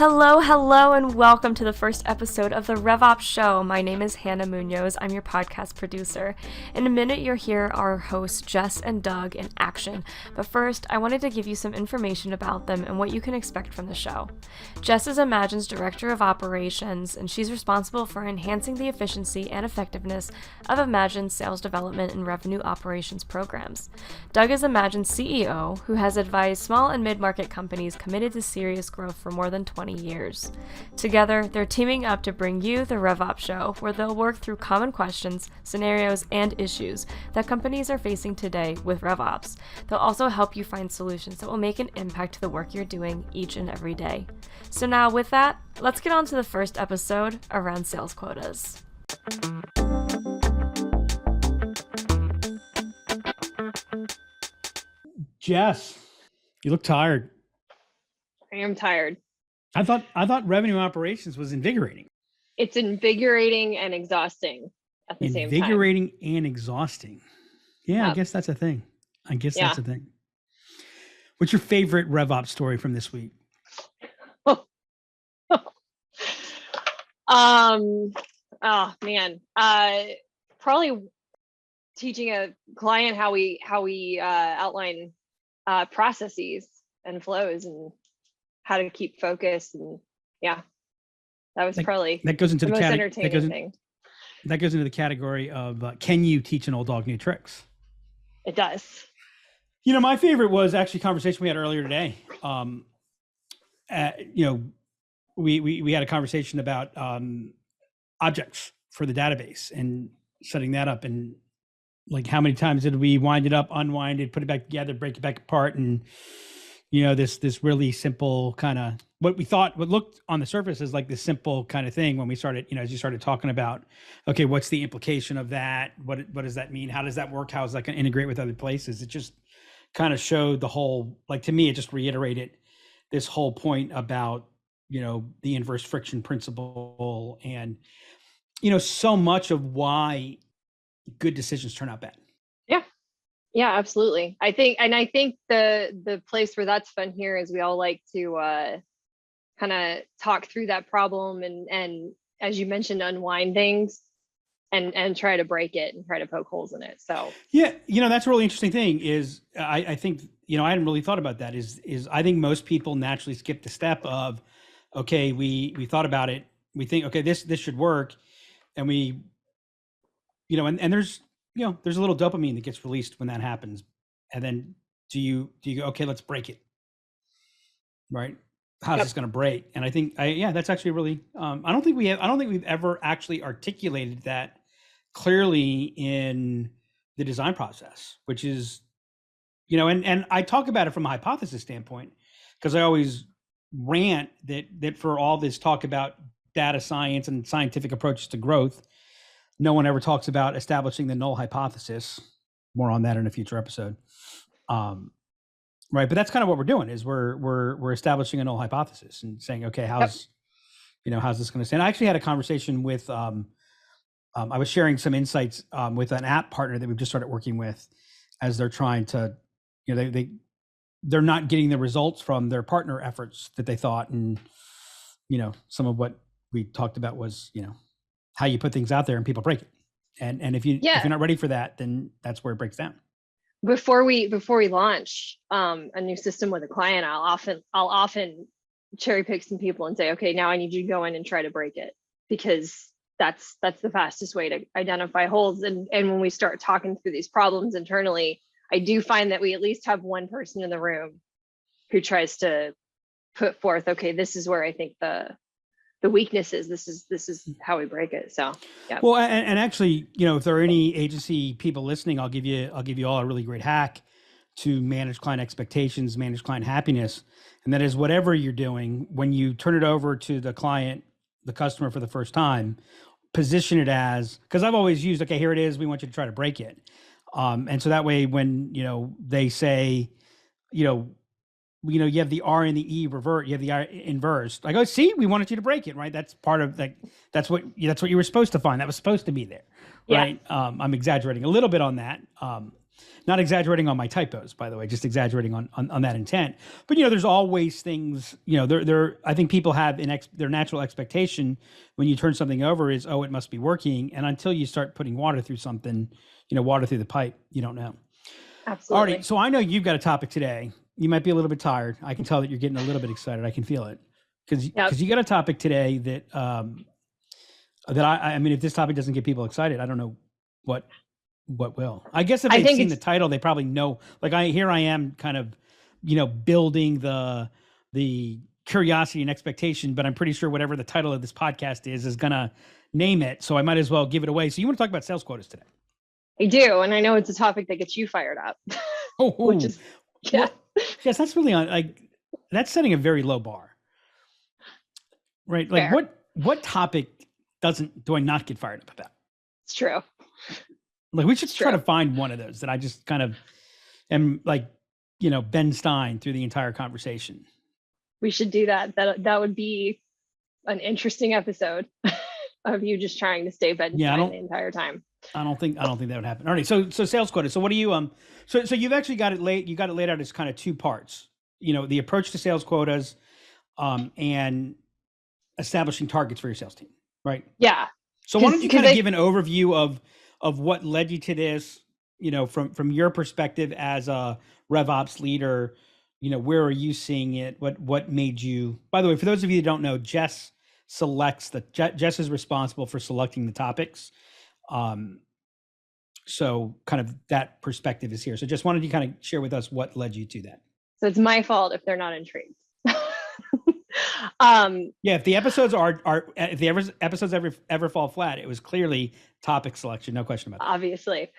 Hello, and welcome to the first episode of the RevOps show. My name is Hannah Munoz. I'm your podcast producer. In a minute, you'll hear our hosts, Jess and Doug, in action. But first, I wanted to give you some information about them and what you can expect from the show. Jess is Imagine's Director of Operations, and she's responsible for enhancing the efficiency and effectiveness of Imagine's sales development and revenue operations programs. Doug is Imagine's CEO, who has advised small and mid-market companies committed to serious growth for more than 20 years. Together, they're teaming up to bring you the RevOps show, where they'll work through common questions, scenarios, and issues that companies are facing today with RevOps. They'll also help you find solutions that will make an impact to the work you're doing each and every day. So now with that, let's get on to the first episode around sales quotas. Jess, you look tired. I am tired. I thought revenue operations was invigorating. It's invigorating and exhausting at the same time. Invigorating and exhausting. Yeah, Yep. I guess that's a thing. That's a thing. What's your favorite RevOps story from this week? Oh man. Probably teaching a client how we outline processes and flows and how to keep focused, and that was probably that goes into the the most thing. entertaining thing. That goes into the category of can you teach an old dog new tricks? It does. You know, my favorite was actually a conversation we had earlier today. We had a conversation about objects for the database and setting that up, and like how many times did we wind it up, unwind it, put it back together, break it back apart, and this really simple kind of what looked on the surface as like this simple kind of thing when we started, as you started talking about, okay, what's the implication of that? What does that mean? How does that work? How is that going to integrate with other places? It just kind of showed the whole, like, to me, it just reiterated this whole point about, the inverse friction principle and, so much of why good decisions turn out bad. Yeah, absolutely. I think the place where that's fun here is we all like to kind of talk through that problem and as you mentioned, unwind things and try to break it and try to poke holes in it. So yeah, that's a really interesting thing is I think, I hadn't really thought about that is I think most people naturally skip the step of, okay, we thought about it. We think, okay, this should work. And we, and there's a little dopamine that gets released when that happens. And then do you go, okay, let's break it. Right. How's this going to break? And I think, that's actually really, I don't think we've ever actually articulated that clearly in the design process, which is, and I talk about it from a hypothesis standpoint, because I always rant that for all this talk about data science and scientific approaches to growth, no one ever talks about establishing the null hypothesis. More on that in a future episode. Right. But that's kind of what we're doing is we're establishing a null hypothesis and saying, okay, how's this going to stand? I actually had a conversation with, I was sharing some insights with an app partner that we've just started working with as they're trying to, they're not getting the results from their partner efforts that they thought. And, some of what we talked about was, how you put things out there and people break it. And if you're not ready for that, then that's where it breaks down. Before we launch a new system with a client, I'll often cherry pick some people and say, okay, now I need you to go in and try to break it, because that's the fastest way to identify holes. And when we start talking through these problems internally, I do find that we at least have one person in the room who tries to put forth, okay, this is where I think the weakness is. This is how we break it. So yeah. Well, and actually, if there are any agency people listening, I'll give you all a really great hack to manage client expectations, manage client happiness. And that is whatever you're doing, when you turn it over to the client, the customer for the first time, position it as, because I've always used, okay, here it is, we want you to try to break it. And so that way when, they say, you have the R and the E revert, you have the R inverse. I go, see, we wanted you to break it, right? That's part of that's what you were supposed to find. That was supposed to be there, right? I'm exaggerating a little bit on that. Not exaggerating on my typos, by the way, just exaggerating on that intent. But, there's always things, I think people have their natural expectation when you turn something over is, oh, it must be working. And until you start putting water through something, water through the pipe, you don't know. Absolutely. All right. So I know you've got a topic today. You might be a little bit tired. I can tell that you're getting a little bit excited. I can feel it because you got a topic today that, I mean, if this topic doesn't get people excited, I don't know what will. I guess if they've seen the title, they probably know. Like I am kind of, building the curiosity and expectation, but I'm pretty sure whatever the title of this podcast is gonna name it. So I might as well give it away. So you want to talk about sales quotas today? I do, and I know it's a topic that gets you fired up. Which is Well, yes, that's really that's setting a very low bar, right? Like Fair. what topic do I not get fired up about? It's true. Like we should try to find one of those that I just kind of am like, Ben Stein through the entire conversation. We should do that. That would be an interesting episode of you just trying to stay Ben Stein the entire time. I don't think that would happen. All right. So sales quota. So what do you so you've actually got it laid out as kind of two parts. The approach to sales quotas, and establishing targets for your sales team, right? Yeah. So why don't you kind of give an overview of what led you to this, from your perspective as a RevOps leader, where are you seeing it? What made you, by the way, for those of you that don't know, Jess is responsible for selecting the topics. So kind of that perspective is here. So just wanted you kind of share with us what led you to that. So it's my fault if they're not intrigued. Yeah, if the episodes if the episodes ever fall flat, it was clearly topic selection, no question about that. Obviously.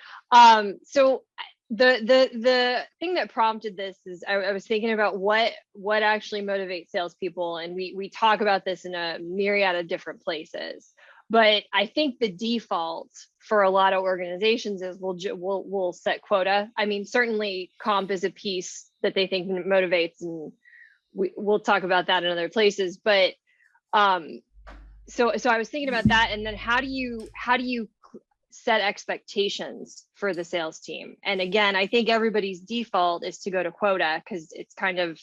So the thing that prompted this is I was thinking about what actually motivates salespeople, and we talk about this in a myriad of different places. But I think the default for a lot of organizations is we'll set quota. I mean, certainly comp is a piece that they think motivates, and we'll talk about that in other places. But so I was thinking about that, and then how do you set expectations for the sales team? And again, I think everybody's default is to go to quota because it's kind of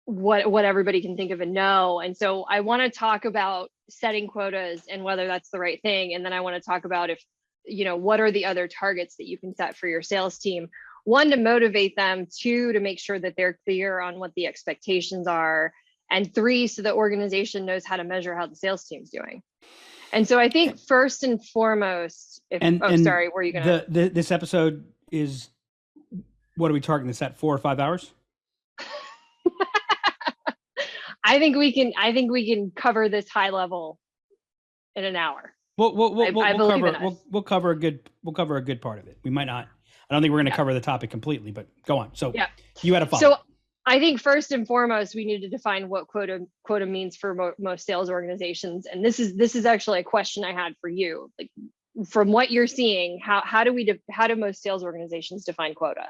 what everybody can think of and know. And so I want to talk about setting quotas and whether that's the right thing. And then I want to talk about if, what are the other targets that you can set for your sales team? One, to motivate them. Two, to make sure that they're clear on what the expectations are. And three, so the organization knows how to measure how the sales team's doing. And so I think first and foremost, sorry, were you gonna? This episode is, what are we targeting this at, 4 or 5 hours? I think we can cover this high level in an hour. We'll cover a good part of it. We might not. I don't think we're going to cover the topic completely, but go on. So you had a follow. So I think first and foremost, we need to define what quota means for most sales organizations. And this is actually a question I had for you. Like, from what you're seeing, how do most sales organizations define quota?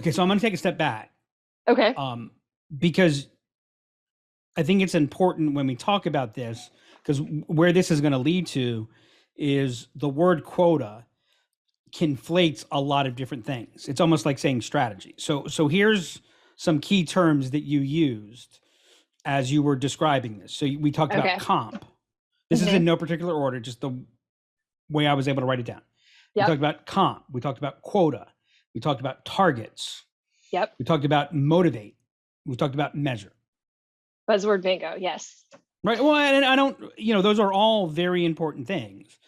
Okay, so I'm going to take a step back. Okay. Because I think it's important when we talk about this, because where this is going to lead to is the word quota conflates a lot of different things. It's almost like saying strategy. So here's some key terms that you used as you were describing this. So we talked about comp. This is in no particular order, just the way I was able to write it down. Yep. We talked about comp. We talked about quota. We talked about targets. Yep. We talked about motivate. We talked about measure. Buzzword bingo. Yes. Right. Well, and I don't, those are all very important things.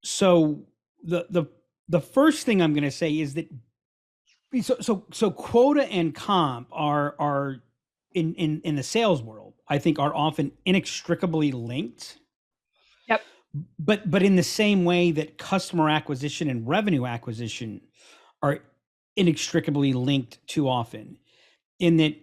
So the first thing I'm going to say is that so quota and comp are in the sales world, I think, are often inextricably linked. Yep. But in the same way that customer acquisition and revenue acquisition are inextricably linked too often, in that,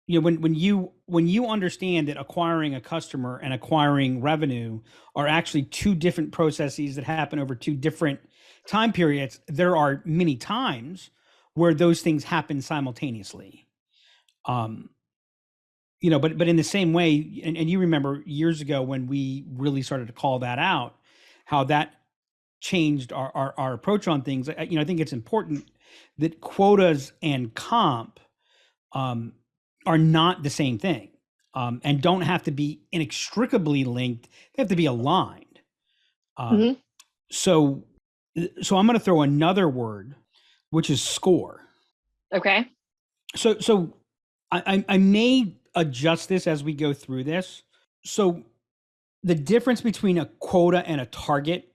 when you understand that acquiring a customer and acquiring revenue are actually two different processes that happen over two different time periods, there are many times where those things happen simultaneously. But in the same way, and you remember years ago when we really started to call that out, how that changed our approach on things. I think it's important that quotas and comp are not the same thing, and don't have to be inextricably linked. They have to be aligned. Mhm. So I'm going to throw another word, which is score. Okay. So I may adjust this as we go through this. So the difference between a quota and a target.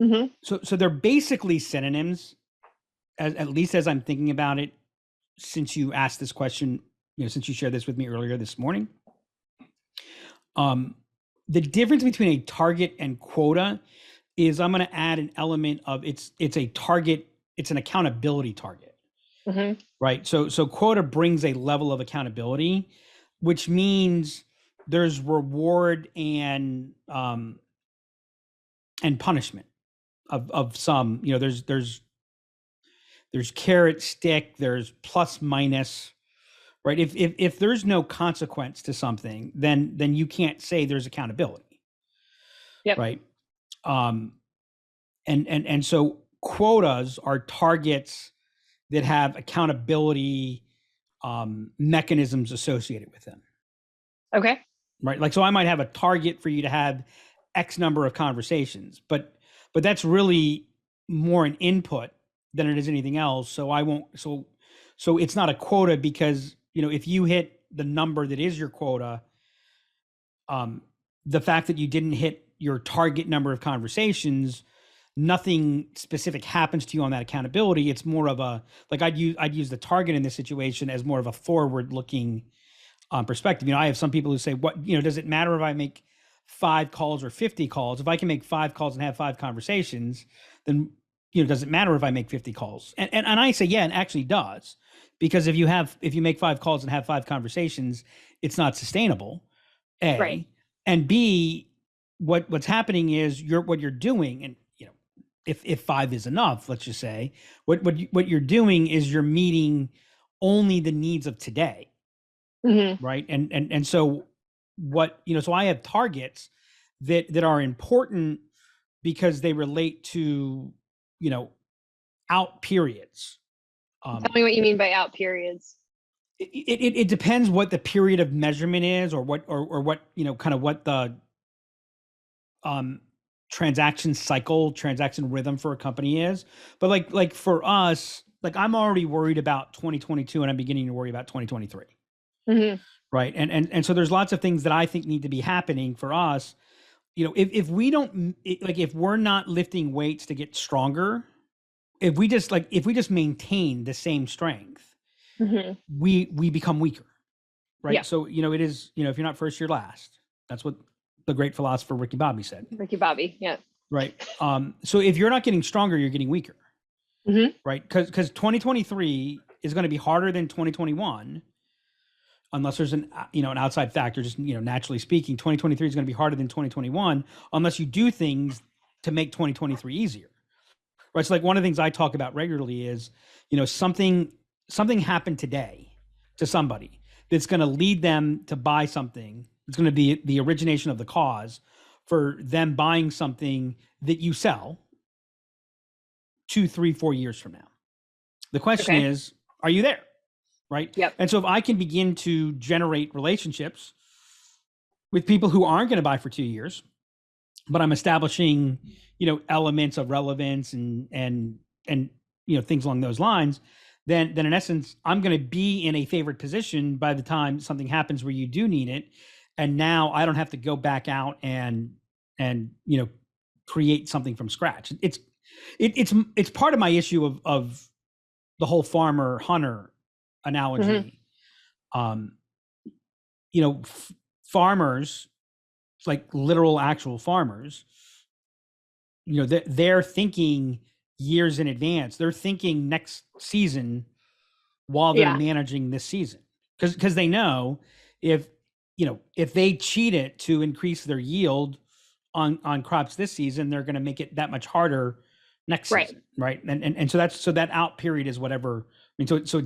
Mhm. So they're basically synonyms, at least as I'm thinking about it, since you asked this question, since you shared this with me earlier this morning. The difference between a target and quota is I'm going to add an element of it's a target, it's an accountability target, Mhm. right? So quota brings a level of accountability, which means there's reward and punishment of some, there's carrot, stick, there's plus minus, right? If there's no consequence to something, then you can't say there's accountability, Yep. right? And so quotas are targets that have accountability mechanisms associated with them, Okay. right? Like, so I might have a target for you to have X number of conversations, but that's really more an input than it is anything else. So I won't. So it's not a quota because if you hit the number that is your quota, the fact that you didn't hit your target number of conversations, nothing specific happens to you on that accountability. It's more of a, like, I'd use the target in this situation as more of a forward looking perspective. I have some people who say, what, does it matter if I make 5 calls or 50 calls? If I can make 5 calls and have 5 conversations, then, does it matter if I make 50 calls? And I say, yeah, it actually does. Because if you make 5 calls and have 5 conversations, it's not sustainable. A. Right. And B, what's happening is what you're doing, and if 5 is enough, let's just say, what you're doing is you're meeting only the needs of today. Mhm. Right. And so so I have targets that are important because they relate to, out periods. Tell me what you mean by out periods. It depends what the period of measurement is, or what kind of what the transaction rhythm for a company is. But like for us, like, I'm already worried about 2022 and I'm beginning to worry about 2023. Mhm. Right. And so there's lots of things that I think need to be happening for us. If we don't, like, if we're not lifting weights to get stronger, if we just maintain the same strength, Mhm. we become weaker. Right. Yeah. So, it is, if you're not first, you're last. That's what the great philosopher Ricky Bobby said. Ricky Bobby. Yeah. Right. So if you're not getting stronger, you're getting weaker. Mhm. Right. Because 2023 is going to be harder than 2021. Unless there's an outside factor, just, naturally speaking, 2023 is going to be harder than 2021 unless you do things to make 2023 easier. Right. So, like, one of the things I talk about regularly is, something happened today to somebody that's going to lead them to buy something. It's going to be the origination of the cause for them buying something that you sell 2, 3, 4 years from now. The question Okay. is, are you there? Right. Yep. And so if I can begin to generate relationships with people who aren't going to buy for 2 years, but I'm establishing, elements of relevance and things along those lines, then in essence, I'm going to be in a favored position by the time something happens where you do need it. And now I don't have to go back out and create something from scratch. It's part of my issue of the whole farmer hunter analogy. Mhm. Farmers, like literal actual farmers, they're thinking years in advance. They're thinking next season while they're Yeah. managing this season, because they know if they cheat it to increase their yield on crops this season, they're going to make it that much harder next Right. season, right? And so that out period is whatever. I mean, so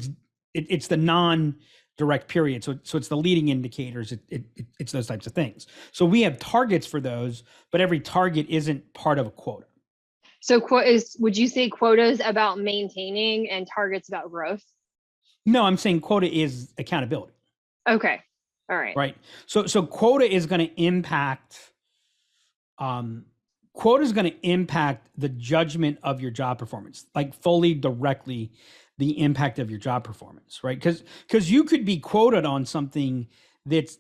it's the non direct period. So it's the leading indicators. It's those types of things. So we have targets for those, but every target isn't part of a quota. So would you say quotas about maintaining and targets about growth? No, I'm saying quota is accountability. Okay. All right. Right. So quota is going to impact, quota is going to impact the judgment of your job performance, like fully directly the impact of your job performance, right? Because you could be quoted on something that's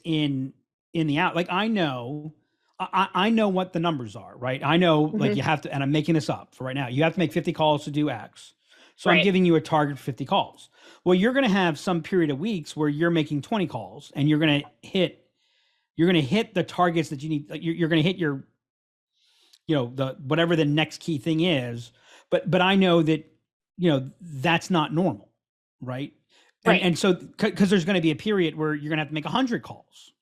in the out. Like I know what the numbers are, right? I know like you have to, and I'm making this up for right now. You have to make 50 calls to do X. So I'm giving you a target for 50 calls. Well, you're going to have some period of weeks where you're making 20 calls and you're going to hit the targets that you need. You're going to hit your, the whatever the next key thing is. But I know that, that's not normal, right? And so because there's going to be a period where you're going to have to make 100 calls,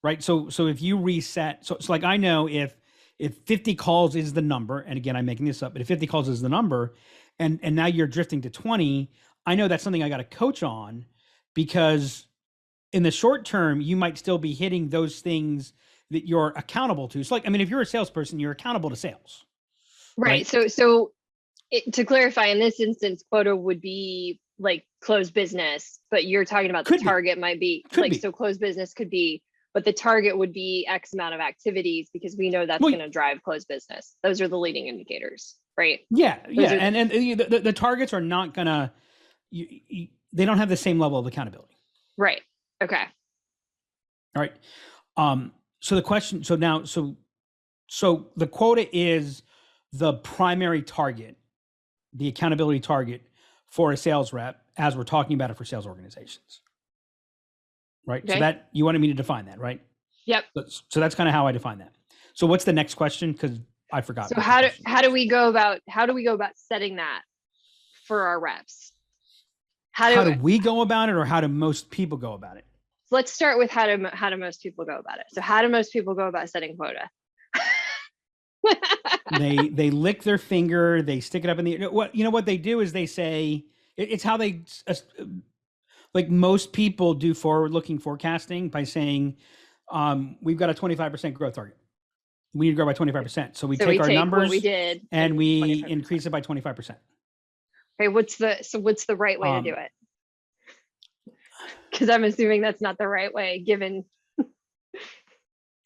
right? So if you reset, so like I know if 50 calls is the number, and again I'm making this up, but if 50 calls is the number, and now you're drifting to 20, I know that's something I got to coach on, because in the short term, you might still be hitting those things that you're accountable to. So like, I mean, if you're a salesperson, you're accountable to sales. Right. So to clarify, in this instance, quota would be like closed business, but you're talking about the target might be like, so closed business could be, but the target would be X amount of activities, because we know that's going to drive closed business. Those are the leading indicators, right? Yeah. And the targets are not gonna, they don't have the same level of accountability. Right. Okay. All right. So the question, so the quota is the primary target, the accountability target for a sales rep, as we're talking about it for sales organizations. Right. Okay. So that, you wanted me to define that, right? Yep. So that's kind of how I define that. So what's the next question? Because I forgot. So how do we go about setting that for our reps? How do we go about it, or how do most people go about it? Let's start with how do most people go about it. So how do most people go about setting quota? they lick their finger, they stick it up in the, what they do is they say, it's how they, like most people do forward-looking forecasting by saying, we've got a 25% growth target. We need to grow by 25%. So we take our numbers what we did and we increase it by 25%. Okay, what's the right way to do it? Because I'm assuming that's not the right way, given.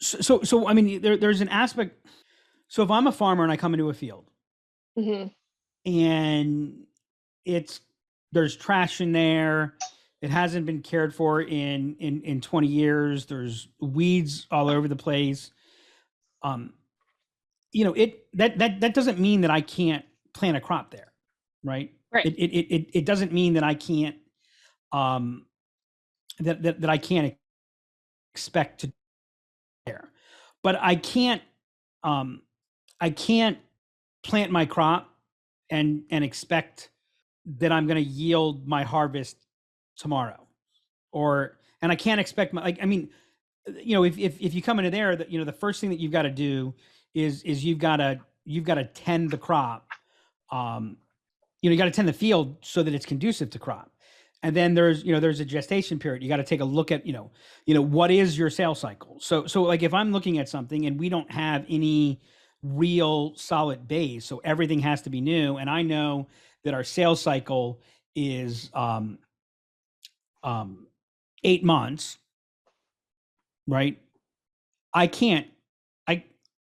So I mean, there's an aspect. So if I'm a farmer and I come into a field, and there's trash in there, it hasn't been cared for in 20 years. There's weeds all over the place. That doesn't mean that I can't plant a crop there, right? Right. It doesn't mean that I can't that I can't expect to there, but I can't plant my crop and expect that I'm going to yield my harvest tomorrow, and I can't expect if you come into there, that the first thing that you've got to do is you've got to tend the crop. You got to tend the field so that it's conducive to crop. And then there's a gestation period. You got to take a look at, what is your sales cycle? So like if I'm looking at something and we don't have any real solid base, so everything has to be new. And I know that our sales cycle is 8 months, right? I can't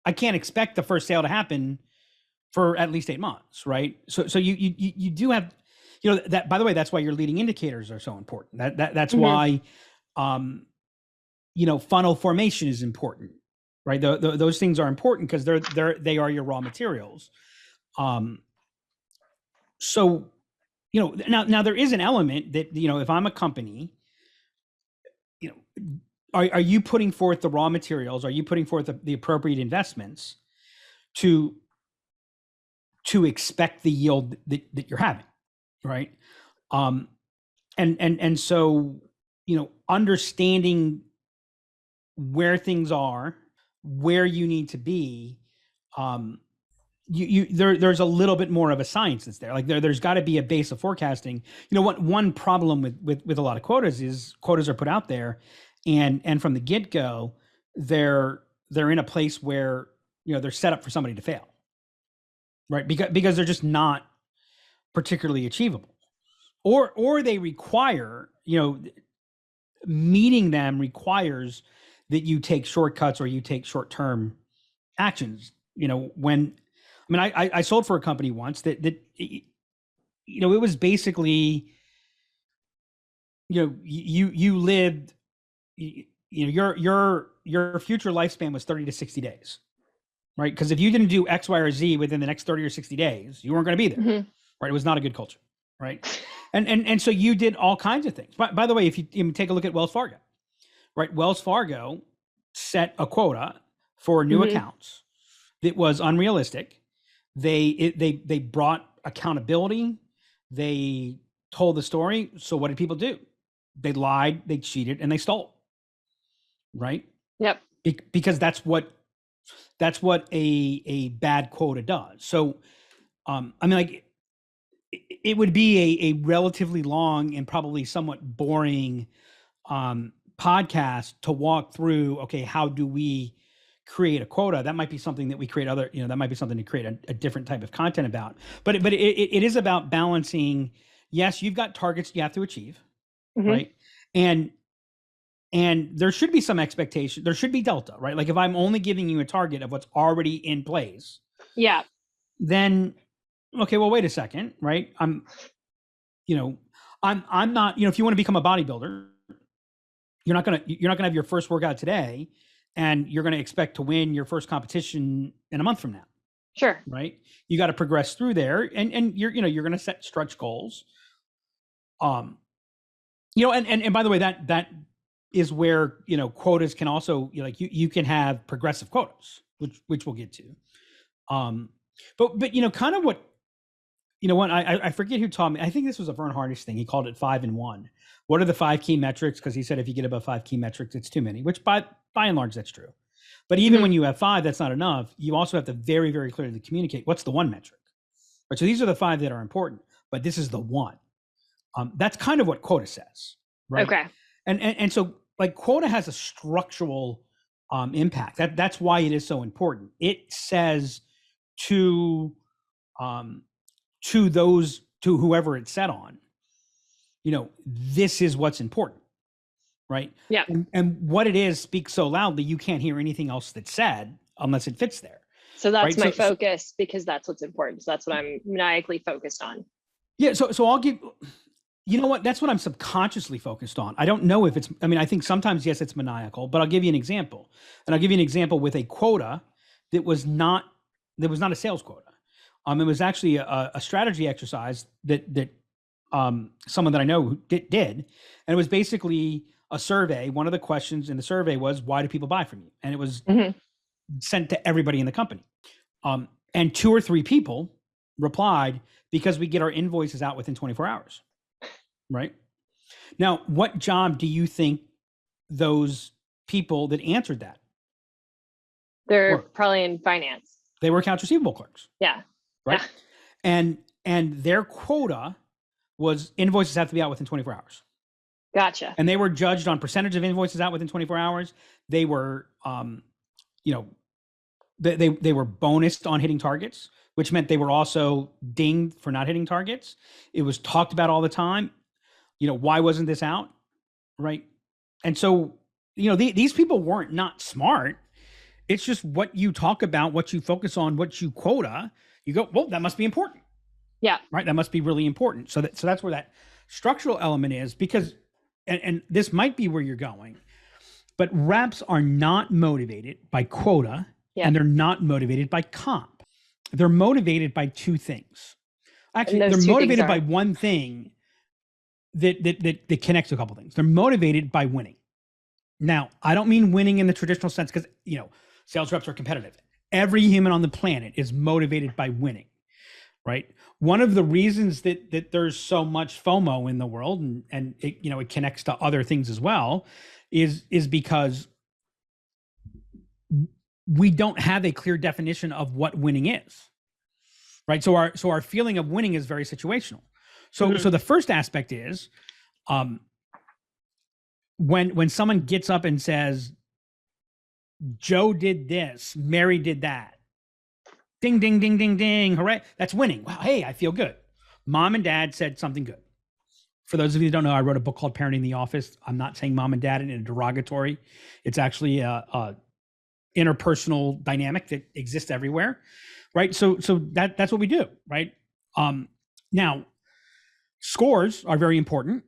expect the first sale to happen for at least 8 months, right? So you do have, that, by the way, that's why your leading indicators are so important. That's why, funnel formation is important, right? Those things are important because they are your raw materials. So, now there is an element that, if I'm a company, are you putting forth the raw materials? Are you putting forth the appropriate investments to expect the yield that you're having, right? And so, understanding where things are, where you need to be, there's a little bit more of a science that's there. Like there's got to be a base of forecasting. One problem with a lot of quotas is quotas are put out there, and from the get-go, they're in a place where they're set up for somebody to fail. right? Because they're just not particularly achievable, or they require, meeting them requires that you take shortcuts or you take short-term actions. I sold for a company once that it was basically, you lived, your future lifespan was 30 to 60 days, right? Because if you didn't do X, Y, or Z within the next 30 or 60 days, you weren't going to be there, Mm-hmm. right? It was not a good culture, right? And so you did all kinds of things. By the way, if you take a look at Wells Fargo, right? Wells Fargo set a quota for new Mm-hmm. accounts that was unrealistic. They brought accountability. They told the story. So what did people do? They lied, they cheated, and they stole, right? Yep. Because that's what a bad quota does. So, it would be a relatively long and probably somewhat boring podcast to walk through. Okay, how do we create a quota? That might be something that we create that might be something to create a different type of content about. But it is about balancing. Yes, you've got targets you have to achieve, Mm-hmm. right? And there should be some expectation. There should be delta, right? Like if I'm only giving you a target of what's already in place, Yeah. then okay, well, wait a second, right? I'm not, if you want to become a bodybuilder, you're not gonna have your first workout today, and you're gonna expect to win your first competition in a month from now, Sure. right? You got to progress through there, and you're gonna set stretch goals. And by the way, that is where quotas can also, you can have progressive quotas, which we'll get to. But kind of what I forget who taught me. I think this was a Vern Harnish thing. He called it 5 and 1. What are the 5 key metrics? Because he said if you get above 5 key metrics, it's too many. Which by and large, that's true. But even when you have 5, that's not enough. You also have to very, very clearly communicate what's the 1 metric. Right. So these are the 5 that are important, but this is the 1. That's kind of what quota says, right? Okay. And so like quota has a structural impact. That's why it is so important. It says to whoever it's set on, this is what's important, right? Yeah. And what it is speaks so loudly you can't hear anything else that's said unless it fits there. So that's right? my focus, because that's what's important. So that's what I'm maniacally focused on. Yeah. So I'll give, that's what I'm subconsciously focused on. I don't know if it's, I think sometimes, yes, it's maniacal, but I'll give you an example. And I'll give you an example with a quota that was not a sales quota. It was actually a strategy exercise that someone that I know did, and it was basically a survey. One of the questions in the survey was, why do people buy from you? And it was sent to everybody in the company. And 2 or 3 people replied, because we get our invoices out within 24 hours. Right? Now, what job do you think those people that answered that? They're probably in finance. They were accounts receivable clerks. Yeah. Right. Yeah. And their quota was invoices have to be out within 24 hours. Gotcha. And they were judged on percentage of invoices out within 24 hours. They were, they were bonused on hitting targets, which meant they were also dinged for not hitting targets. It was talked about all the time. Why wasn't this out? Right. And so, these people weren't not smart. It's just what you talk about, what you focus on, what you quota, you go, well, that must be important. Yeah. Right. That must be really important. So that's where that structural element is, because, and this might be where you're going, but reps are not motivated by quota, and they're not motivated by comp. They're motivated by 2 things. Actually, they're motivated by one thing that connects to a couple things. They're motivated by winning. Now, I don't mean winning in the traditional sense, because, sales reps are competitive. Every human on the planet is motivated by winning, right? One of the reasons that there's so much FOMO in the world, and it, it connects to other things as well, is because we don't have a clear definition of what winning is, right? So our feeling of winning is very situational. So the first aspect is, when someone gets up and says, Joe did this, Mary did that, Ding, ding, ding, ding, ding. Hooray. That's winning. Wow. Hey, I feel good. Mom and dad said something good. For those of you who don't know, I wrote a book called Parenting the Office. I'm not saying mom and dad in a derogatory. It's actually a interpersonal dynamic that exists everywhere, right? So that's what we do, right? Now, scores are very important.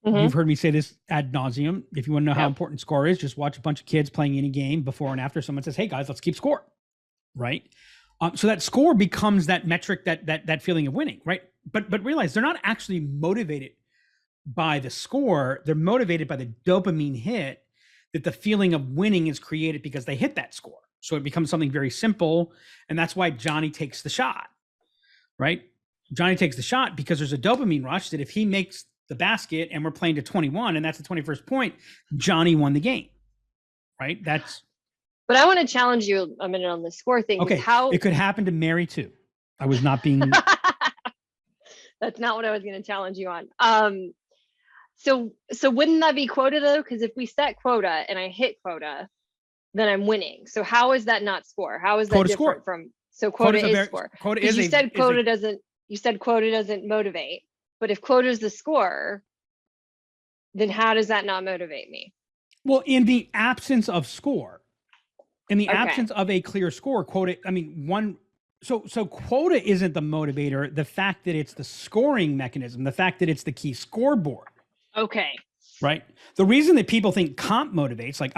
You've heard me say this ad nauseum. If you want to know how important score is, just watch a bunch of kids playing any game before and after someone says, "Hey guys, let's keep score," right? So that score becomes that metric, that feeling of winning, right? But realize they're not actually motivated by the score. They're motivated by the dopamine hit that the feeling of winning is created because they hit that score. So it becomes something very simple. And that's why Johnny takes the shot, right? Johnny takes the shot because there's a dopamine rush that if he makes the basket and we're playing to 21 and that's the 21st point, Johnny won the game, right? But I want to challenge you a minute on the score thing. Okay, How it could happen to Mary too. I was not being... That's not what I was going to challenge you on. So wouldn't that be quota though? Because if we set quota and I hit quota, then I'm winning. So how is that not score? How is that Quota different score. from? So quota is score. Quota Because is you said quota doesn't. You said quota doesn't motivate. But if quota is the score, then how does that not motivate me? Well, in the absence of score, in the absence of a clear score, quota. I mean, So quota isn't the motivator. The fact that it's the scoring mechanism, the fact that it's the key scoreboard. Okay. Right. The reason that people think comp motivates, like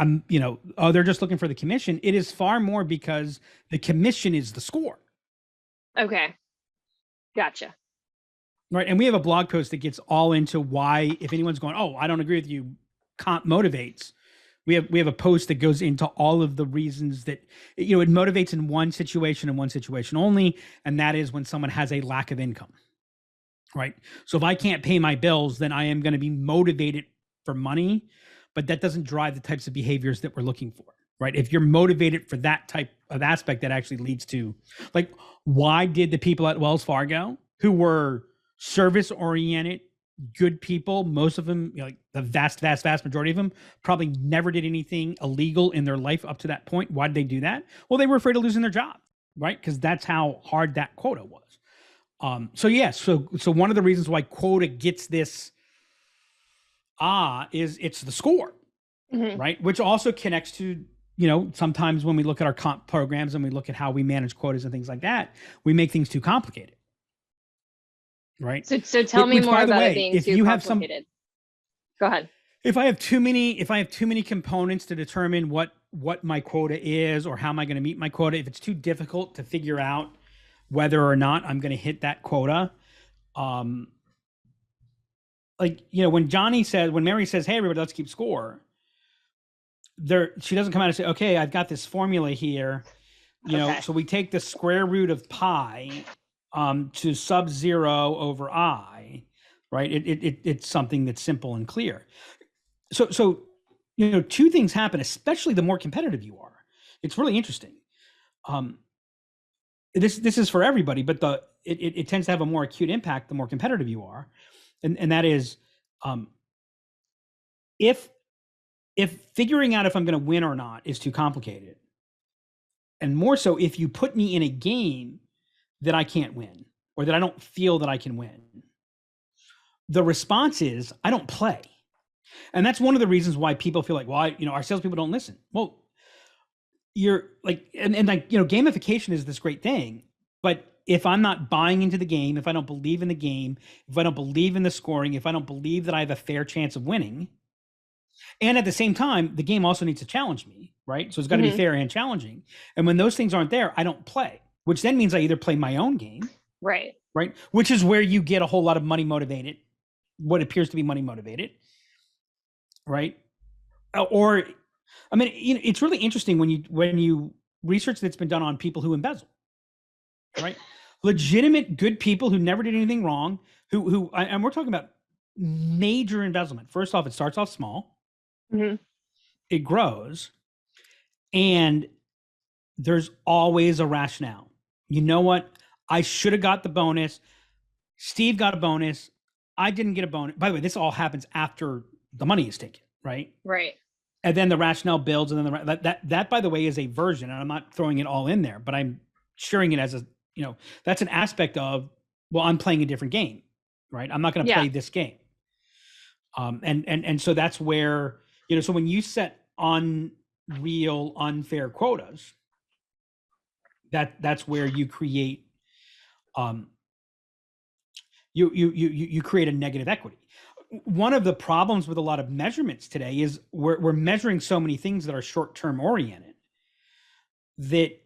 they're just looking for the commission. It is far more because the commission is the score. Okay. Gotcha. Right. And we have a blog post that gets all into why, if anyone's going, "Oh, I don't agree with you, comp motivates." We have a post that goes into all of the reasons that, it motivates in one situation and one situation only. And that is when someone has a lack of income, right? So if I can't pay my bills, then I am going to be motivated for money, but that doesn't drive the types of behaviors that we're looking for, right? If you're motivated for that type of aspect, that actually leads to, like, why did the people at Wells Fargo who were service oriented, good people, most of them, like the vast majority of them, probably never did anything illegal in their life up to that point. Why did they do that? Well, they were afraid of losing their job, right? Because that's how hard that quota was. So one of the reasons why quota gets this is it's the score, right? Which also connects to, sometimes when we look at our comp programs and we look at how we manage quotas and things like that, we make things too complicated. Right. So tell me more about it being too complicated. Go ahead. If I have too many components to determine what my quota is or how am I going to meet my quota, if it's too difficult to figure out whether or not I'm going to hit that quota, when Mary says, "Hey, everybody, let's keep score," she doesn't come out and say, "Okay, I've got this formula here, so we take the square root of pi to sub-zero over I," right? It's something that's simple and clear. So two things happen, especially the more competitive you are. It's really interesting. This is for everybody, but it tends to have a more acute impact the more competitive you are, and that is, if figuring out if I'm going to win or not is too complicated, and more so if you put me in a game that I can't win or that I don't feel that I can win, the response is I don't play. And that's one of the reasons why people feel like, well, our salespeople don't listen. Well, you're like, gamification is this great thing, but if I'm not buying into the game, if I don't believe in the game, if I don't believe in the scoring, if I don't believe that I have a fair chance of winning, and at the same time, the game also needs to challenge me, right? So it's got to be fair and challenging. And when those things aren't there, I don't play. Which then means I either play my own game, right? Which is where you get a whole lot of money motivated, what appears to be money motivated, right? Or, it's really interesting when you research that's been done on people who embezzle, right? Legitimate good people who never did anything wrong, and we're talking about major embezzlement. First off, it starts off small, it grows, and there's always a rationale. You know what? I should have got the bonus. Steve got a bonus. I didn't get a bonus. By the way, this all happens after the money is taken, right? Right. And then the rationale builds, and then that by the way is a version, and I'm not throwing it all in there, but I'm sharing it as a, that's an aspect of, well, I'm playing a different game, right? I'm not going to play this game. And so that's where, so when you set unreal, unfair quotas, that's where you create, you create a negative equity. One of the problems with a lot of measurements today is we're measuring so many things that are short-term oriented that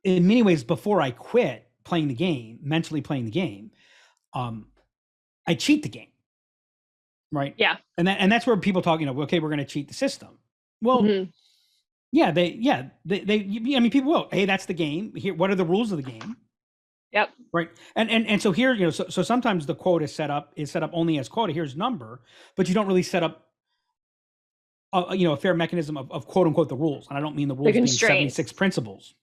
in many ways, before I quit playing the game, mentally playing the game, I cheat the game. Right. Yeah. And that's where people talk, okay, we're going to cheat the system. Well, I mean, people will, hey, that's the game here. What are the rules of the game? Yep. Right. And so here, so sometimes the quota is set up only as quota. Here's number, but you don't really set up a fair mechanism of quote unquote the rules. And I don't mean the rules being 76 principles.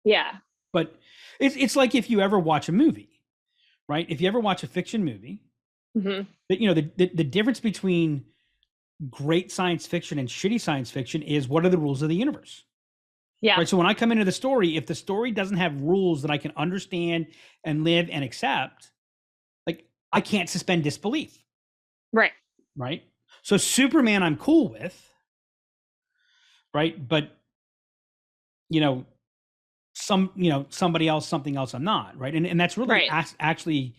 Yeah. But it's like if you ever watch a movie, right? If you ever watch a fiction movie, the difference between great science fiction and shitty science fiction is, what are the rules of the universe? Yeah. Right. So when I come into the story, if the story doesn't have rules that I can understand and live and accept, like, I can't suspend disbelief. Right. Right. So Superman, I'm cool with. Right. But, somebody else, something else, I'm not. Right. And that's really actually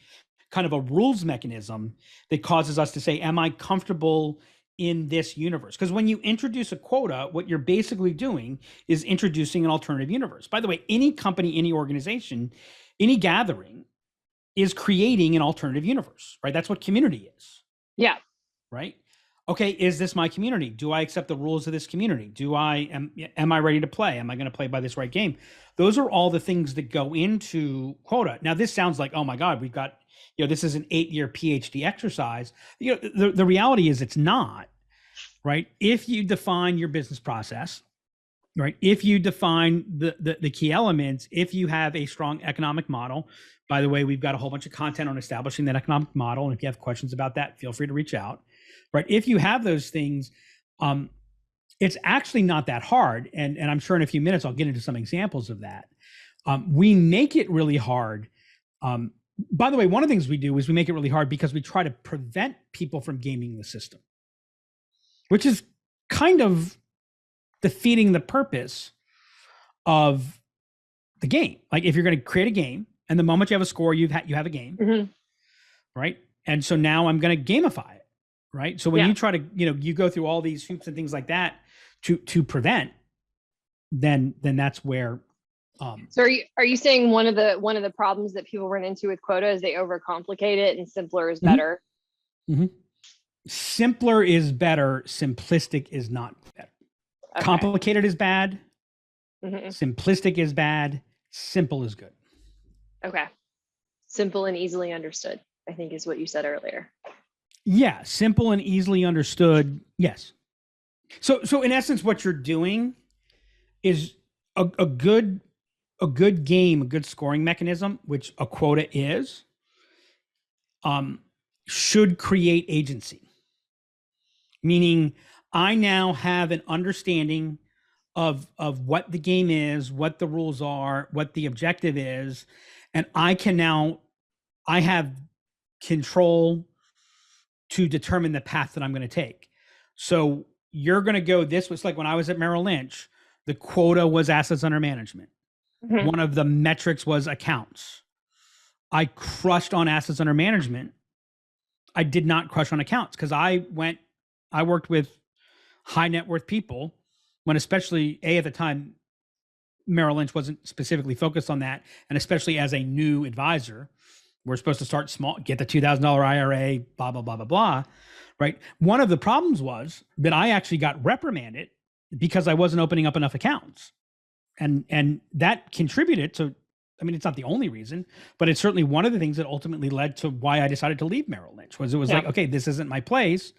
kind of a rules mechanism that causes us to say, am I comfortable in this universe? Because when you introduce a quota, what you're basically doing is introducing an alternative universe. By the way, any company, any organization, any gathering is creating an alternative universe, right? That's what community is. Yeah. Right. Okay. Is this my community? Do I accept the rules of this community? Am I ready to play? Am I going to play by this right game? Those are all the things that go into quota. Now, this sounds like, oh my God, we've got, this is an 8-year PhD exercise. The reality is it's not, right? If you define your business process, right? If you define the key elements, if you have a strong economic model, by the way, we've got a whole bunch of content on establishing that economic model. And if you have questions about that, feel free to reach out, right? If you have those things, it's actually not that hard. And I'm sure in a few minutes, I'll get into some examples of that. We make it really hard. By the way, one of the things we do is we make it really hard because we try to prevent people from gaming the system, which is kind of defeating the purpose of the game. Like, if you're going to create a game, and the moment you have a score, you have a game, right? And so now I'm going to gamify it, right? So when you try to, you go through all these hoops and things like that to prevent, then that's where. So are you saying one of the problems that people run into with quota is they overcomplicate it and simpler is better? Simpler is better. Simplistic is not better. Okay. Complicated is bad. Simplistic is bad. Simple is good. Okay. Simple and easily understood, I think, is what you said earlier. Yeah. Simple and easily understood. Yes. So in essence, what you're doing is a good game, a good scoring mechanism, which a quota is, should create agency. Meaning, I now have an understanding of what the game is, what the rules are, what the objective is, and I have control to determine the path that I'm going to take. So you're going to go this was like when I was at Merrill Lynch, the quota was assets under management. One of the metrics was accounts. I crushed on assets under management. I did not crush on accounts because I worked with high net worth people when, especially at the time, Merrill Lynch wasn't specifically focused on that. And especially as a new advisor, we're supposed to start small, get the $2,000 IRA, blah, blah, blah, blah, blah. Right. One of the problems was that I actually got reprimanded because I wasn't opening up enough accounts. And that contributed to, I mean, it's not the only reason, but it's certainly one of the things that ultimately led to why I decided to leave Merrill Lynch. Was it was like, okay, this isn't my place.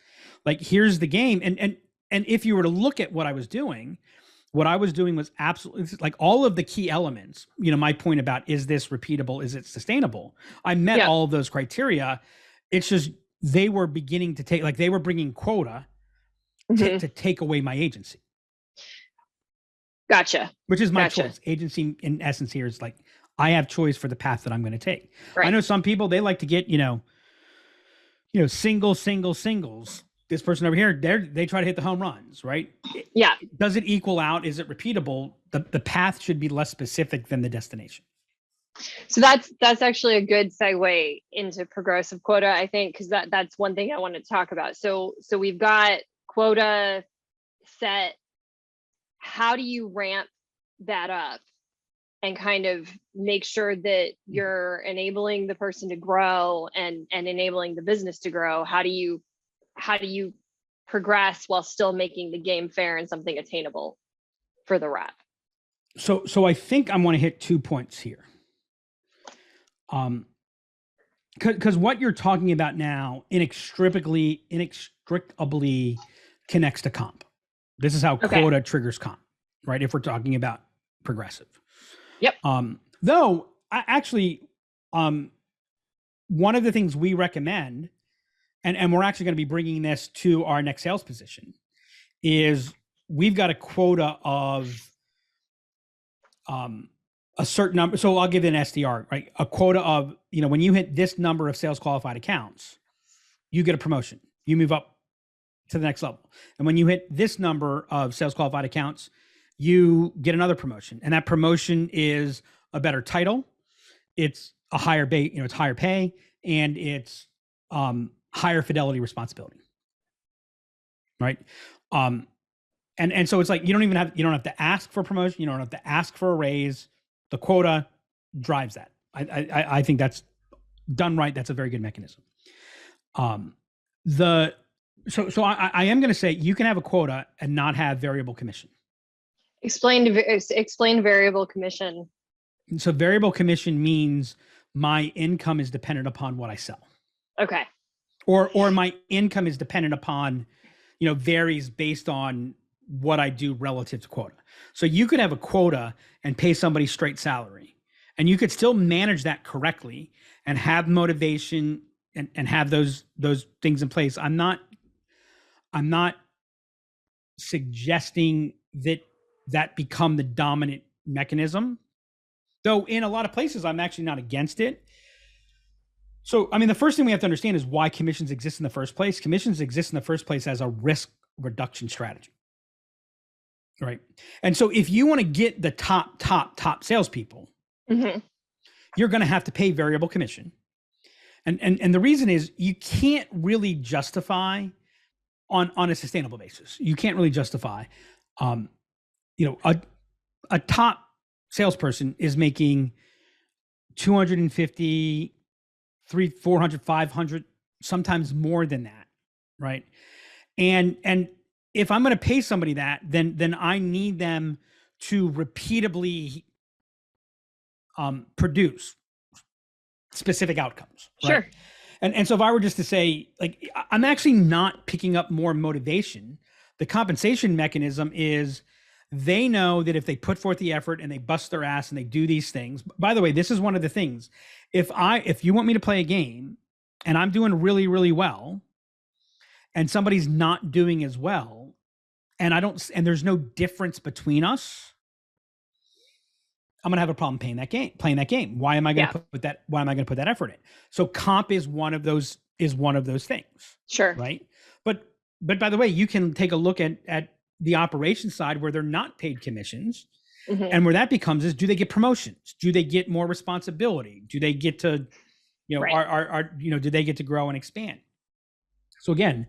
Like, here's the game. And if you were to look at what I was doing was absolutely like all of the key elements. My point about, is this repeatable? Is it sustainable? I met all of those criteria. It's just they were beginning to take, like, they were bringing quota to take away my agency. Gotcha. which is my Gotcha. choice. Agency in essence here is like, I have choice for the path that I'm going to take. Right. I know some people, they like to get, singles. This person over here, they try to hit the home runs, right? Yeah. Does it equal out? Is it repeatable? The path should be less specific than the destination. So that's actually a good segue into progressive quota, I think, because that's one thing I want to talk about. So we've got quota set. How do you ramp that up and kind of make sure that you're enabling the person to grow and enabling the business to grow? How do you progress while still making the game fair and something attainable for the rep? So I think I want to hit 2 points here. Because what you're talking about now inextricably connects to comp. This is how quota triggers comp, right? If we're talking about progressive. Yep. Though one of the things we recommend, and we're actually going to be bringing this to our next sales position, is we've got a quota of a certain number. So I'll give it an SDR, right? A quota of, when you hit this number of sales qualified accounts, you get a promotion. You move up to the next level. And when you hit this number of sales qualified accounts, you get another promotion. And that promotion is a better title. It's a higher it's higher pay, and it's higher fidelity responsibility. Right. And so it's like, you don't have to ask for promotion. You don't have to ask for a raise. The quota drives that. I think that's done right. That's a very good mechanism. So I am going to say you can have a quota and not have variable commission. Explain variable commission. So variable commission means my income is dependent upon what I sell. Okay. Or my income is dependent upon, varies based on what I do relative to quota. So you could have a quota and pay somebody straight salary, and you could still manage that correctly and have motivation and have those things in place. I'm not suggesting that become the dominant mechanism, though in a lot of places I'm actually not against it. So, the first thing we have to understand is why commissions exist in the first place. Commissions exist in the first place as a risk reduction strategy. Right. And so if you want to get the top salespeople, mm-hmm. you're going to have to pay variable commission. And the reason is you can't really justify on a sustainable basis. You can't really justify, a top salesperson is making 250, 300, 400, 500, sometimes more than that. Right. And if I'm going to pay somebody that, then I need them to repeatably produce specific outcomes. Right? Sure. And so if I were just to say, like, I'm actually not picking up more motivation. The compensation mechanism is they know that if they put forth the effort and they bust their ass and they do these things. By the way, this is one of the things. If you want me to play a game and I'm doing really, really well, and somebody's not doing as well, and there's no difference between us, I'm gonna have a problem playing that game. Why am I gonna put that effort in? So comp is one of those things. Sure. Right. But by the way, you can take a look at the operations side where they're not paid commissions. Mm-hmm. And where that becomes is, do they get promotions? Do they get more responsibility? Do they get to, right. Do they get to grow and expand? So again,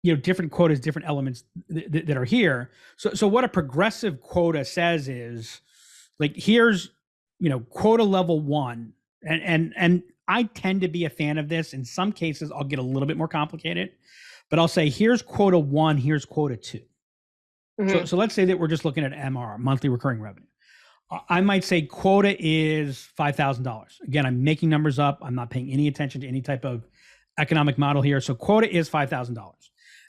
different quotas, different elements that are here. So what a progressive quota says is, like, here's, quota level 1. And I tend to be a fan of this. In some cases, I'll get a little bit more complicated, but I'll say, here's quota 1, here's quota 2. Mm-hmm. So let's say that we're just looking at MRR, monthly recurring revenue. I might say quota is $5,000. Again, I'm making numbers up. I'm not paying any attention to any type of economic model here. So quota is $5,000.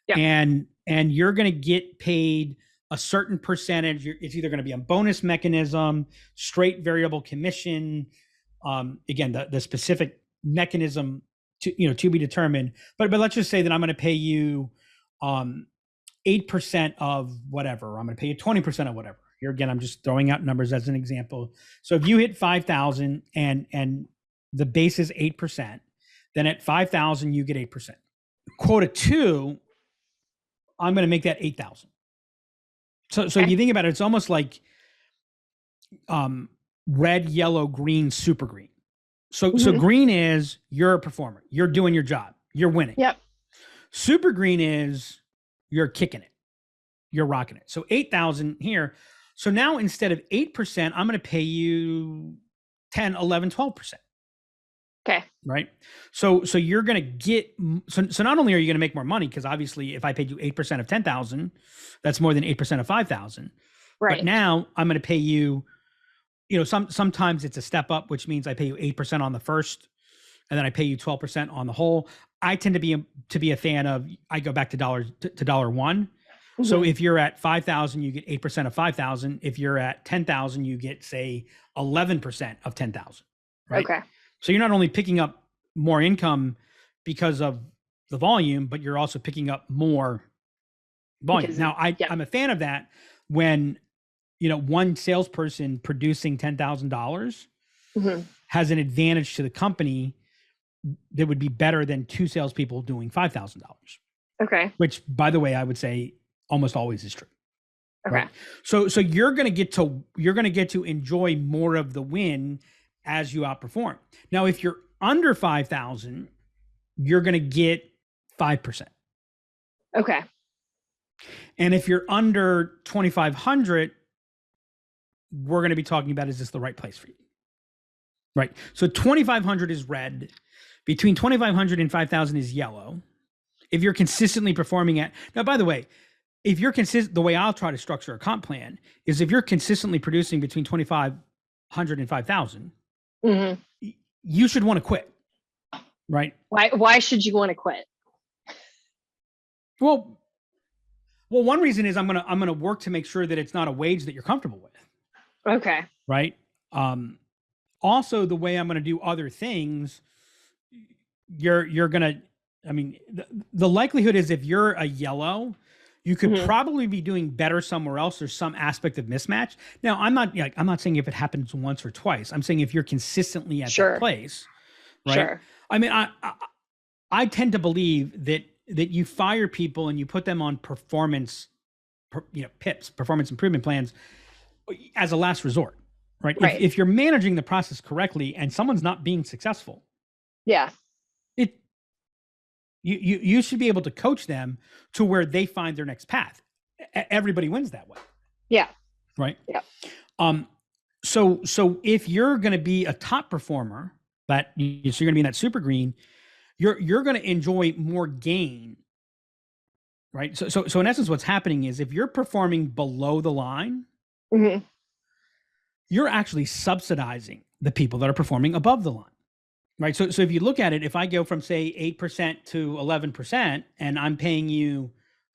Yeah. And you're going to get paid a certain percentage. It's either going to be a bonus mechanism, straight variable commission. Again, the specific mechanism to be determined. But let's just say that I'm going to pay you 8% of whatever. I'm going to pay you 20% of whatever. Here again, I'm just throwing out numbers as an example. So if you hit 5,000 and the base is 8%, then at 5,000 you get 8%. Quota 2, I'm going to make that 8,000. So if you think about it, it's almost like red, yellow, green, super green. So green is you're a performer. You're doing your job. You're winning. Yep. Super green is you're kicking it. You're rocking it. So 8,000 here. So now instead of 8%, I'm going to pay you 10, 11, 12%. Okay. Right. So you're going to get, so not only are you going to make more money, because obviously if I paid you 8% of 10,000, that's more than 8% of 5,000. Right. But now I'm going to pay you, sometimes it's a step up, which means I pay you 8% on the first, and then I pay you 12% on the whole. I tend to be a fan of, I go back to dollar one. So if you're at 5,000, you get 8% of 5,000. If you're at 10,000, you get, say, 11% of 10,000. Right. Okay. So you're not only picking up more income because of the volume, but you're also picking up more volume. Now, I'm a fan of that when, one salesperson producing $10,000 has an advantage to the company that would be better than two salespeople doing $5,000. Okay. Which, by the way, I would say almost always is true. Okay. Right? So you're going to get to enjoy more of the win as you outperform. Now, if you're under 5,000, you're going to get 5%. Okay. And if you're under 2,500, we're going to be talking about, is this the right place for you? Right. So 2,500 is red. Between 2,500 and 5,000 is yellow. If you're consistently performing now, by the way, if you're the way I'll try to structure a comp plan is if you're consistently producing between 2,500 and 5,000, you should want to quit. Right. Why should you want to quit? Well, one reason is I'm going to work to make sure that it's not a wage that you're comfortable with. Okay. Right. Also, the way I'm going to do other things, you're going to, the likelihood is if you're a yellow, you could probably be doing better somewhere else. There's some aspect of mismatch. Now, I'm not saying if it happens once or twice. I'm saying if you're consistently at that place, right? Sure. I tend to believe that you fire people and you put them on performance, PIPs, performance improvement plans, as a last resort, right? If you're managing the process correctly and someone's not being successful, you should be able to coach them to where they find their next path. Everybody wins that way. Yeah. Right. Yeah. So if you're going to be a top performer, so you're going to be in that super green, you're going to enjoy more gain. Right. So in essence, what's happening is if you're performing below the line, you're actually subsidizing the people that are performing above the line. Right. So if you look at it, if I go from, say, 8% to 11%, and I'm paying you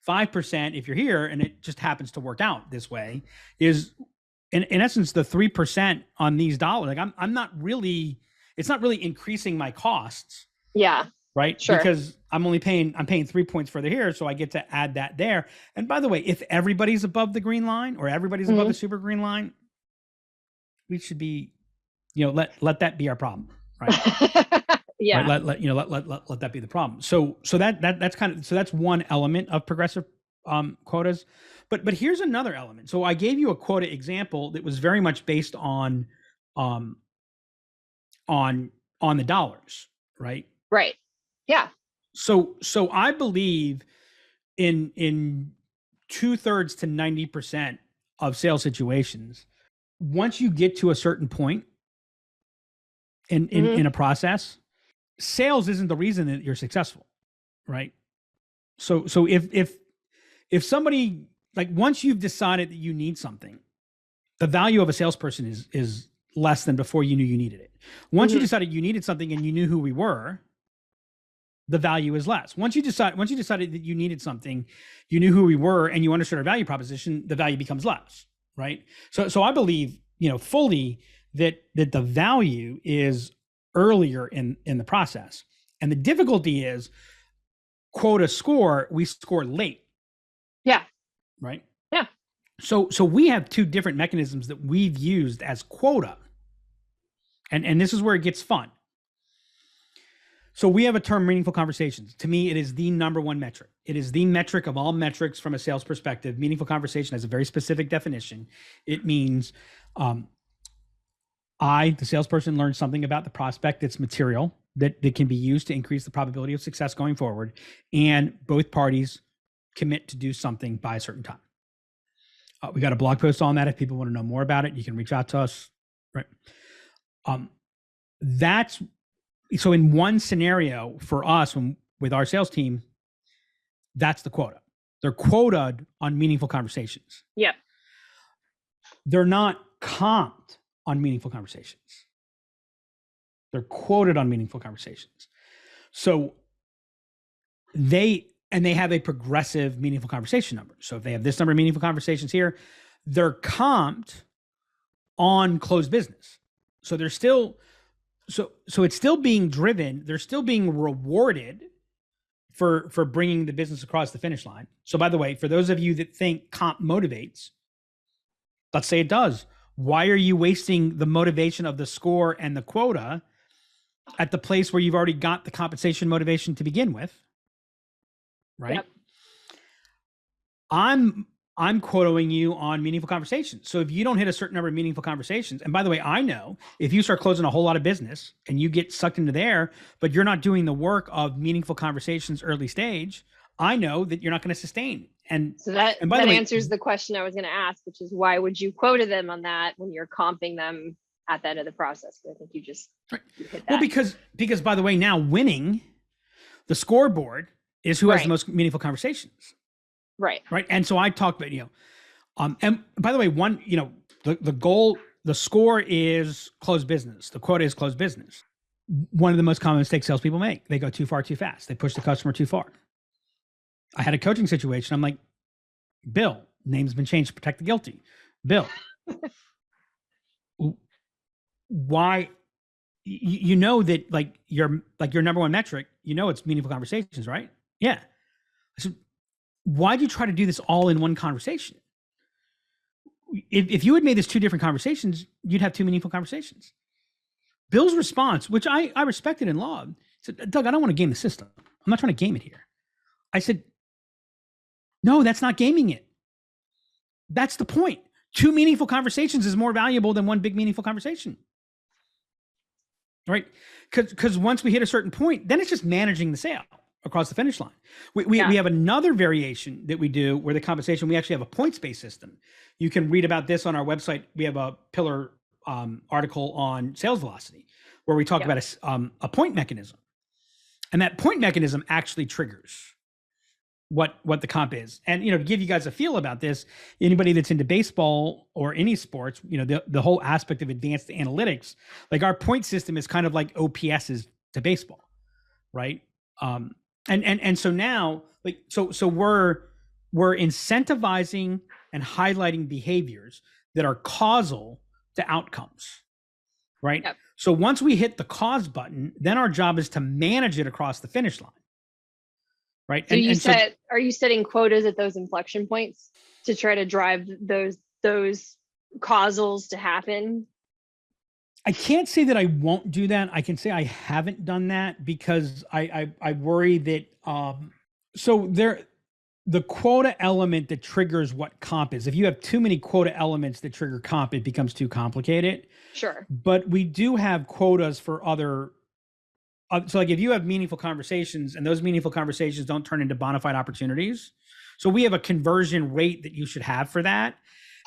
5% if you're here, and it just happens to work out this way, is in essence, the 3% on these dollars, like I'm not really, it's not really increasing my costs. Yeah. Right. Sure. Because I'm paying 3 points further here. So I get to add that there. And by the way, if everybody's above the green line or everybody's above the super green line, we should be, let that be our problem. Right. Yeah. Right? Let that be the problem. So that's one element of progressive quotas. But here's another element. So I gave you a quota example that was very much based on the dollars, right? Right. Yeah. So I believe in 2/3 to 90% of sales situations, once you get to a certain point in a process, sales isn't the reason that you're successful, right? So if somebody, like, once you've decided that you need something, the value of a salesperson is less than before you knew you needed it. Once you decided you needed something and you knew who we were, the value is less. Once you decided that you needed something, you knew who we were, and you understood our value proposition, the value becomes less, right? So I believe, fully that the value is earlier in the process. And the difficulty is we score late. Yeah. right? Yeah. So we have two different mechanisms that we've used as quota. And this is where it gets fun. So we have a term, meaningful conversations. To me, it is the number one metric. It is the metric of all metrics from a sales perspective. Meaningful conversation has a very specific definition. It means I, the salesperson, learned something about the prospect that's material, that can be used to increase the probability of success going forward. And both parties commit to do something by a certain time. We got a blog post on that. If people want to know more about it, you can reach out to us. Right. That's so in one scenario for us with our sales team, that's the quota. They're quoted on meaningful conversations. Yep. They're not comped on meaningful conversations. They're quoted on meaningful conversations. So they have a progressive meaningful conversation number. So if they have this number of meaningful conversations here, they're comped on closed business. So they're still, so it's still being driven. They're still being rewarded for bringing the business across the finish line. So by the way, for those of you that think comp motivates, let's say it does. Why are you wasting the motivation of the score and the quota at the place where you've already got the compensation motivation to begin with? Right. Yep. I'm quoting you on meaningful conversations. So if you don't hit a certain number of meaningful conversations, and by the way, I know if you start closing a whole lot of business and you get sucked into there, but you're not doing the work of meaningful conversations early stage, I know that you're not going to sustain. And so that by the way, answers the question I was going to ask, which is why would you quota them on that when you're comping them at the end of the process? I think you just you hit that. Well, because by the way, now winning the scoreboard is who has the most meaningful conversations. Right. Right. And so I talked about, and by the way, the goal, the score is closed business. The quota is closed business. One of the most common mistakes salespeople make, they go too far, too fast. They push the customer too far. I had a coaching situation. I'm like, Bill, name's been changed to protect the guilty. Bill, why, you know that like your number one metric, it's meaningful conversations, right? Yeah. I said, why'd you try to do this all in one conversation? If you had made this two different conversations, you'd have two meaningful conversations. Bill's response, which I respected and loved, said, Doug, I don't want to game the system. I'm not trying to game it here. I said, no, that's not gaming it. That's the point. Two meaningful conversations is more valuable than one big meaningful conversation. Right? Because once we hit a certain point, then it's just managing the sale across the finish line. We have another variation that we do where the compensation, we actually have a points-based system. You can read about this on our website. We have a pillar article on sales velocity where we talk about a point mechanism. And that point mechanism actually triggers what the comp is. And, to give you guys a feel about this, anybody that's into baseball or any sports, the whole aspect of advanced analytics, like our point system is kind of like OPS is to baseball, right? And so now, so we're incentivizing and highlighting behaviors that are causal to outcomes, right? Yep. So once we hit the cause button, then our job is to manage it across the finish line, right? So are you setting quotas at those inflection points to try to drive those causals to happen? I can't say that I won't do that. I can say I haven't done that because I worry that the quota element that triggers what comp is. If you have too many quota elements that trigger comp, it becomes too complicated. Sure. But we do have quotas for other. So like if you have meaningful conversations and those meaningful conversations don't turn into bona fide opportunities. So we have a conversion rate that you should have for that.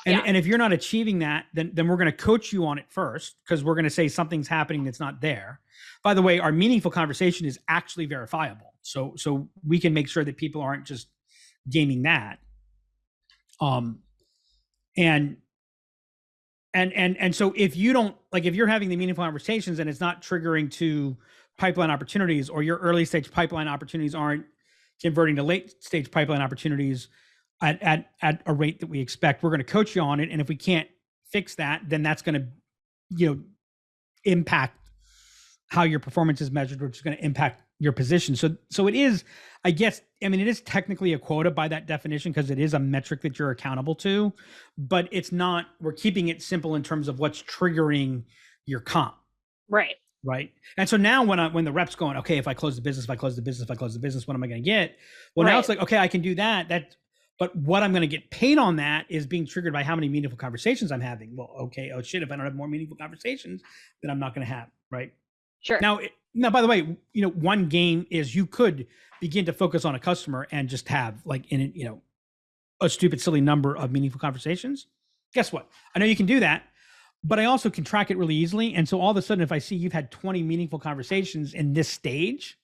And if you're not achieving that, then we're going to coach you on it first, because we're going to say something's happening that's not there. By the way, our meaningful conversation is actually verifiable. So we can make sure that people aren't just gaming that. And so if you don't, like, if you're having the meaningful conversations and it's not triggering to pipeline opportunities, or your early stage pipeline opportunities aren't converting to late stage pipeline opportunities at a rate that we expect, we're going to coach you on it. And if we can't fix that, then that's going to, impact how your performance is measured, which is going to impact your position. So it is, I guess, I mean, it is technically a quota by that definition because it is a metric that you're accountable to, but it's not, we're keeping it simple in terms of what's triggering your comp. Right. Right. And so now when the rep's going, okay, if I close the business, what am I going to get? Well, now it's like, okay, I can do that. But what I'm going to get paid on that is being triggered by how many meaningful conversations I'm having. Well, okay. Oh shit. If I don't have more meaningful conversations, then I'm not going to have. Right. Sure. Now, by the way, one game is you could begin to focus on a customer and just have like a stupid, silly number of meaningful conversations. Guess what? I know you can do that, but I also can track it really easily. And so all of a sudden, if I see you've had 20 meaningful conversations in this stage,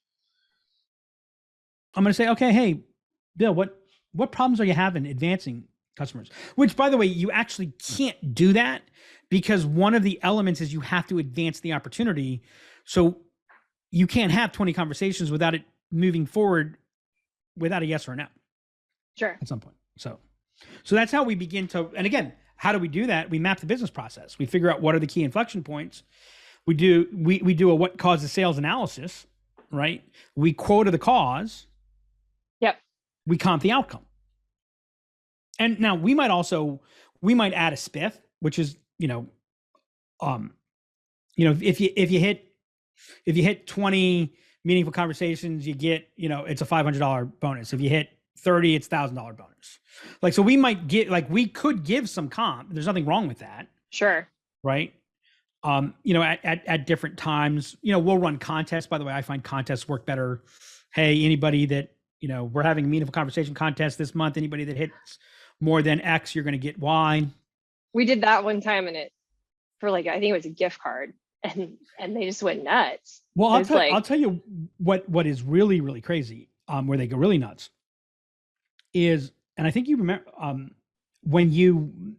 I'm going to say, okay, hey, Bill, what problems are you having advancing customers? Which, by the way, you actually can't do that because one of the elements is you have to advance the opportunity. So you can't have 20 conversations without it moving forward without a yes or a no. Sure. At some point. So that's how we begin to, and again, how do we do that? We map the business process. We figure out what are the key inflection points. We do a what causes sales analysis, right? We quota the cause. Yep. We comp the outcome. And now we might add a spiff, which is, if you hit 20 meaningful conversations, you get, it's a $500 bonus. If you hit 30, it's $1,000 bonus. Like, so we might get, like, we could give some comp. There's nothing wrong with that. Sure. Right. At different times, we'll run contests. By the way, I find contests work better. Hey, anybody that, we're having a meaningful conversation contest this month. Anybody that hits more than X, you're going to get Y. We did that one time and it for like, I think it was a gift card and they just went nuts. Well, I'll tell you what is really, really crazy, where they go really nuts is, and I think you remember, when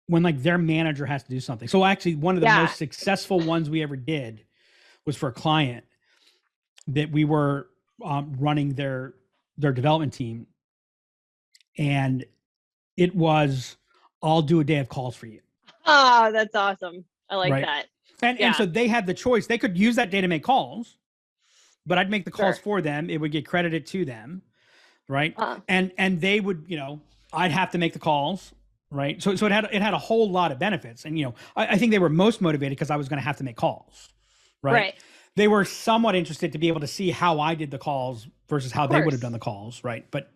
like their manager has to do something. So actually one of the most successful ones we ever did was for a client that we were running their development team. And it was, I'll do a day of calls for you. Oh, that's awesome. I like that. And so they had the choice. They could use that day to make calls, but I'd make the calls for them. It would get credited to them. Right. And they would, I'd have to make the calls. Right. So it had a whole lot of benefits. And, I think they were most motivated because I was going to have to make calls. Right. They were somewhat interested to be able to see how I did the calls versus how they would have done the calls. Right. But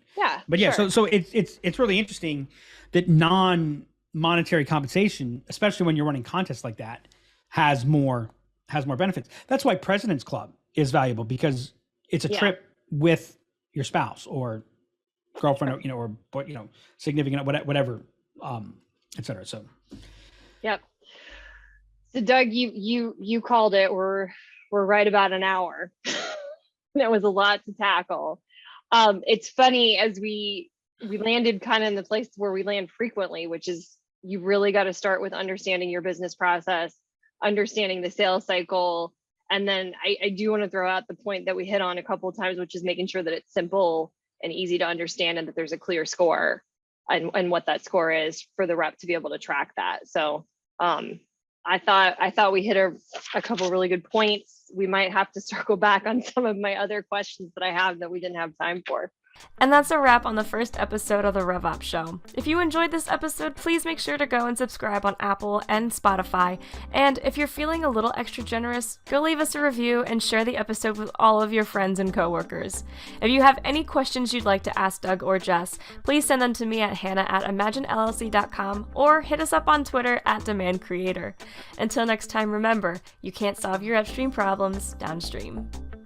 so it's really interesting that non-monetary compensation, especially when you're running contests like that, has more benefits. That's why President's Club is valuable because it's a trip with your spouse or girlfriend, or significant, whatever, et cetera. So. Yep. So Doug, you called it. We're right about an hour. That was a lot to tackle. It's funny as we landed kind of in the place where we land frequently, which is you really got to start with understanding your business process, understanding the sales cycle. And then I do want to throw out the point that we hit on a couple of times, which is making sure that it's simple and easy to understand and that there's a clear score and what that score is for the rep to be able to track that. So I thought we hit a couple really good points. We might have to circle back on some of my other questions that I have that we didn't have time for. And that's a wrap on the first episode of the RevOps Show. If you enjoyed this episode, please make sure to go and subscribe on Apple and Spotify. And if you're feeling a little extra generous, go leave us a review and share the episode with all of your friends and coworkers. If you have any questions you'd like to ask Doug or Jess, please send them to me at hannah@imaginellc.com or hit us up on Twitter @demandcreator. Until next time, remember, you can't solve your upstream problems downstream.